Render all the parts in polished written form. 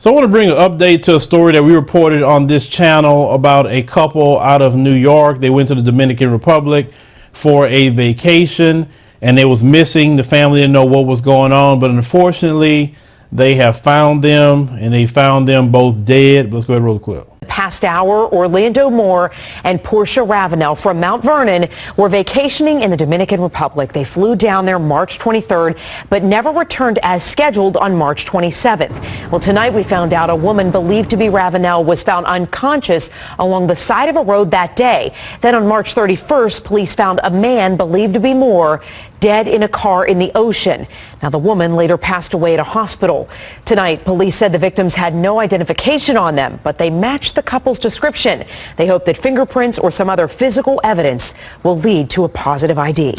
So I want to bring an update to a story that we reported on this channel about a couple out of New York. They went to the Dominican Republic for a vacation and they was missing. The family didn't know what was going on, but unfortunately they have found them, and they found them both dead. Let's go ahead and roll the clip. Past hour, Orlando Moore and Portia Ravenelle from Mount Vernon were vacationing in the Dominican Republic. They flew down there March 23rd, but never returned as scheduled on March 27th. Well, tonight we found out a woman believed to be Ravenelle was found unconscious along the side of a road that day. Then on March 31st, police found a man believed to be Moore dead in a car in the ocean. Now, the woman later passed away at a hospital. Tonight, police said the victims had no identification on them, but they matched the couple's description. They hope that fingerprints or some other physical evidence will lead to a positive ID.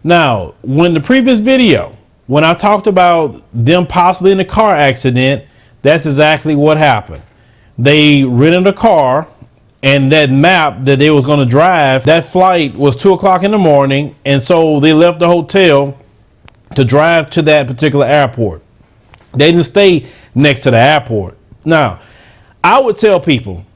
Now, when the previous video, when I talked about them possibly in a car accident, that's exactly what happened. They rented a car, and that map that they was going to drive, that flight was 2 o'clock in the morning. And so they left the hotel to drive to that particular airport. They didn't stay next to the airport. Now, I would tell people,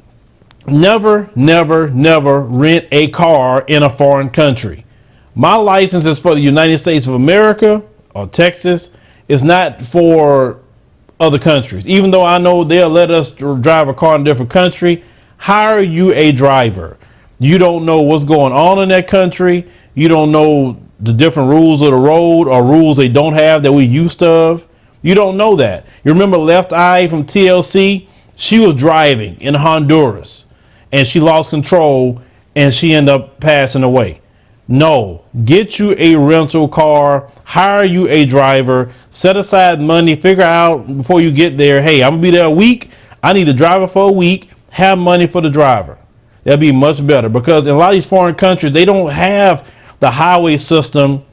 never, never, never rent a car in a foreign country. My license is for the United States of America or Texas. It's not for other countries. Even though I know they'll let us drive a car in a different country, hire you a driver. You don't know what's going on in that country. You don't know the different rules of the road or rules they don't have that we used to. You don't know that. You remember Left Eye from TLC? She was driving in Honduras and she lost control and she ended up passing away. No, get you a rental car, hire you a driver, set aside money, figure out before you get there, hey, I'm gonna be there a week. I need a driver for a week. Have money for the driver. That'd be much better, because in a lot of these foreign countries, they don't have the highway system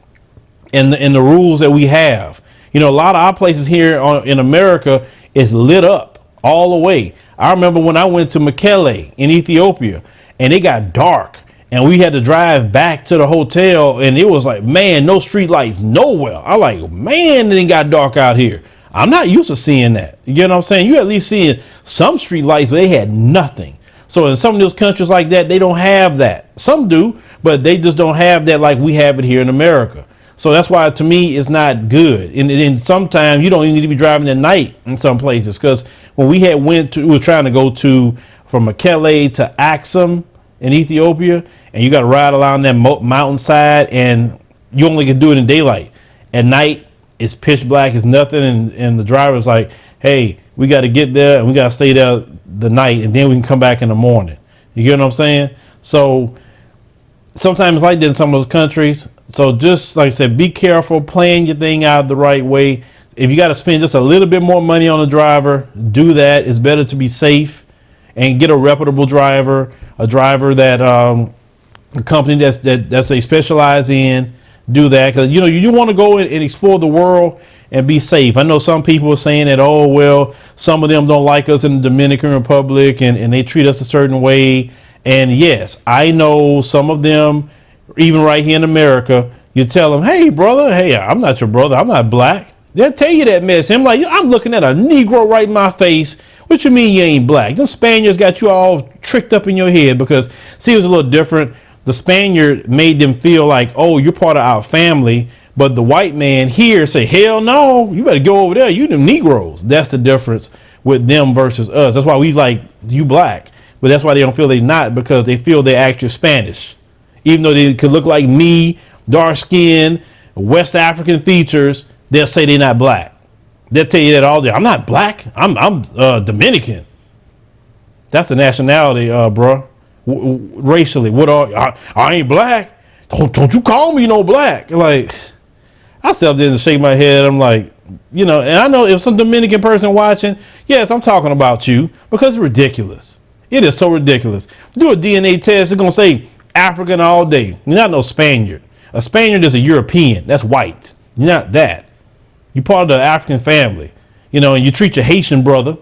and the rules that we have. You know, a lot of our places here in America is lit up all the way. I remember when I went to Mekelle in Ethiopia and it got dark and we had to drive back to the hotel and it was like, man, no street lights nowhere. I like, man, it got dark out here. I'm not used to seeing that. You know what I'm saying? You at least seeing some street lights, but they had nothing. So in some of those countries like that, they don't have that. Some do, but they just don't have that like we have it here in America. So that's why, to me, it's not good. And sometimes you don't even need to be driving at night in some places, because when we was trying to go from Mekelle to Axum in Ethiopia, and you got to ride along that mountainside, and you only can do it in daylight. At night, it's pitch black, it's nothing, and the driver's like, hey, we got to get there and we got to stay there the night and then we can come back in the morning. You get what I'm saying? So sometimes it's like that in some of those countries. So just like I said, be careful, plan your thing out the right way. If you got to spend just a little bit more money on a driver, do that. It's better to be safe and get a reputable driver, a driver that a company that they specialize in. Do that, because you know you want to go and explore the world and be safe. I know some people are saying that, oh well, some of them don't like us in the Dominican Republic and they treat us a certain way. And yes, I know some of them, even right here in America, you tell them, hey brother, hey, I'm not your brother, I'm not black. They'll tell you that mess. I'm like, I'm looking at a Negro right in my face. What you mean you ain't black? Them Spaniards got you all tricked up in your head, because see, it was a little different. The Spaniard made them feel like, oh, you're part of our family. But the white man here say, hell no, you better go over there. You them Negroes. That's the difference with them versus us. That's why we like you black. But that's why they don't feel they're not, because they feel they're actually Spanish. Even though they could look like me, dark skin, West African features, they'll say they're not black. They'll tell you that all day. I'm not black. I'm Dominican. That's the nationality, bro. Racially, what are I ain't black. Don't you call me no black. Like, I sat there and shake my head. I'm like, you know, and I know if some Dominican person watching, yes, I'm talking about you, because it's ridiculous. It is so ridiculous. Do a DNA test, it's gonna say African all day. You're not no Spaniard. A Spaniard is a European. That's white. You're not that. You're part of the African family, you know, and you treat your Haitian brother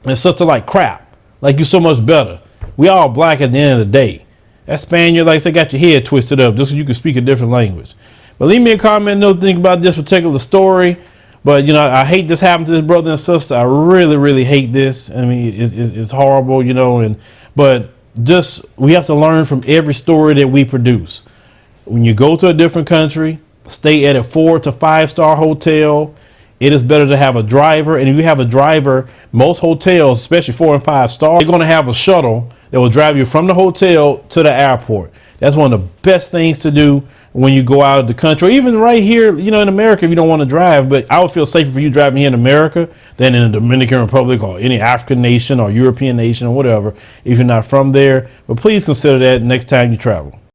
and sister like crap, like you're so much better. We all black at the end of the day. That Spaniard, like I said, got your head twisted up just so you can speak a different language. But leave me a comment, no think about this particular story. But I hate this happened to this brother and sister. I really, really hate this. I mean, it's horrible, but just we have to learn from every story that we produce. When you go to a different country, stay at a 4 to 5 star hotel. It is better to have a driver. And if you have a driver, most hotels, especially 4 and 5 star, they're going to have a shuttle that will drive you from the hotel to the airport. That's one of the best things to do when you go out of the country, or even right here, in America, if you don't want to drive. But I would feel safer for you driving here in America than in the Dominican Republic or any African nation or European nation or whatever, if you're not from there. But please consider that next time you travel.